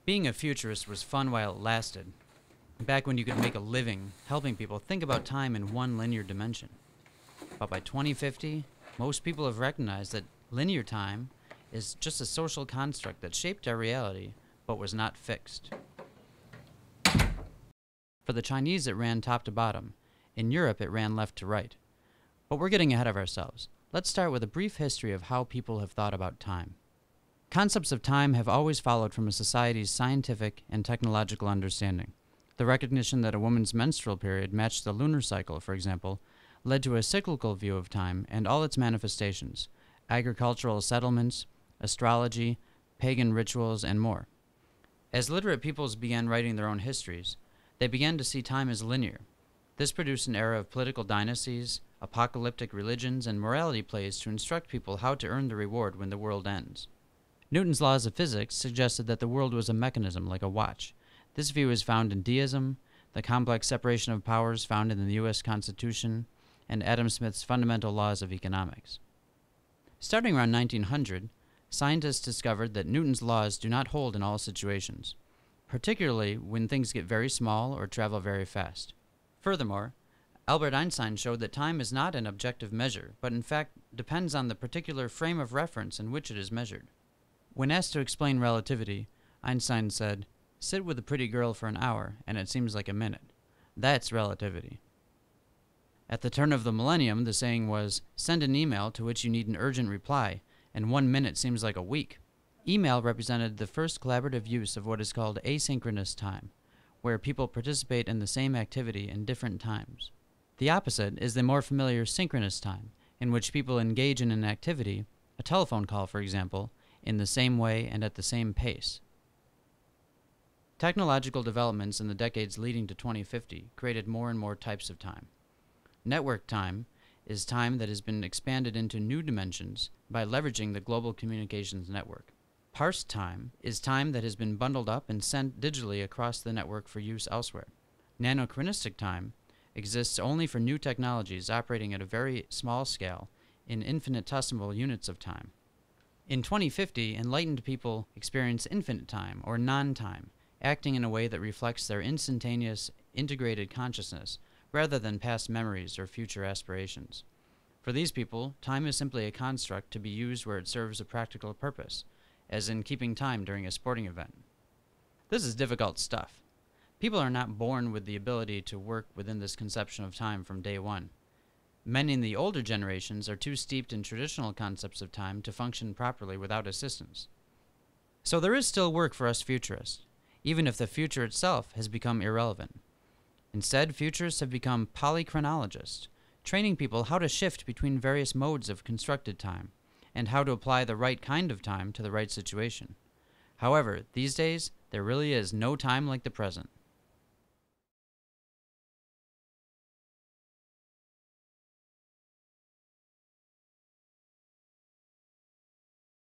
Being a futurist was fun while it lasted, back when you could make a living helping people think about time in one linear dimension. But by 2050, most people have recognized that linear time is just a social construct that shaped our reality, but was not fixed. For the Chinese, it ran top to bottom. In Europe, it ran left to right. But we're getting ahead of ourselves. Let's start with a brief history of how people have thought about time. Concepts of time have always followed from a society's scientific and technological understanding. The recognition that a woman's menstrual period matched the lunar cycle, for example, led to a cyclical view of time and all its manifestations: agricultural settlements, astrology, pagan rituals, and more. As literate peoples began writing their own histories, they began to see time as linear. This produced an era of political dynasties, apocalyptic religions, and morality plays to instruct people how to earn the reward when the world ends. Newton's laws of physics suggested that the world was a mechanism like a watch. This view is found in deism, the complex separation of powers found in the U.S. Constitution, and Adam Smith's fundamental laws of economics. Starting around 1900, scientists discovered that Newton's laws do not hold in all situations, particularly when things get very small or travel very fast. Furthermore, Albert Einstein showed that time is not an objective measure, but in fact depends on the particular frame of reference in which it is measured. When asked to explain relativity, Einstein said, "Sit with a pretty girl for an hour, and it seems like a minute. That's relativity." At the turn of the millennium, the saying was, "Send an email to which you need an urgent reply, and 1 minute seems like a week." Email represented the first collaborative use of what is called asynchronous time, where people participate in the same activity in different times. The opposite is the more familiar synchronous time, in which people engage in an activity, a telephone call for example, in the same way and at the same pace. Technological developments in the decades leading to 2050 created more and more types of time. Network time is time that has been expanded into new dimensions by leveraging the global communications network. Parsed time is time that has been bundled up and sent digitally across the network for use elsewhere. Nanochronistic time exists only for new technologies operating at a very small scale in infinitesimal units of time. In 2050, enlightened people experience infinite time, or non-time, acting in a way that reflects their instantaneous, integrated consciousness, rather than past memories or future aspirations. For these people, time is simply a construct to be used where it serves a practical purpose, as in keeping time during a sporting event. This is difficult stuff. People are not born with the ability to work within this conception of time from day one. Many in the older generations are too steeped in traditional concepts of time to function properly without assistance. So there is still work for us futurists, even if the future itself has become irrelevant. Instead, futurists have become polychronologists, training people how to shift between various modes of constructed time, and how to apply the right kind of time to the right situation. However, these days, there really is no time like the present.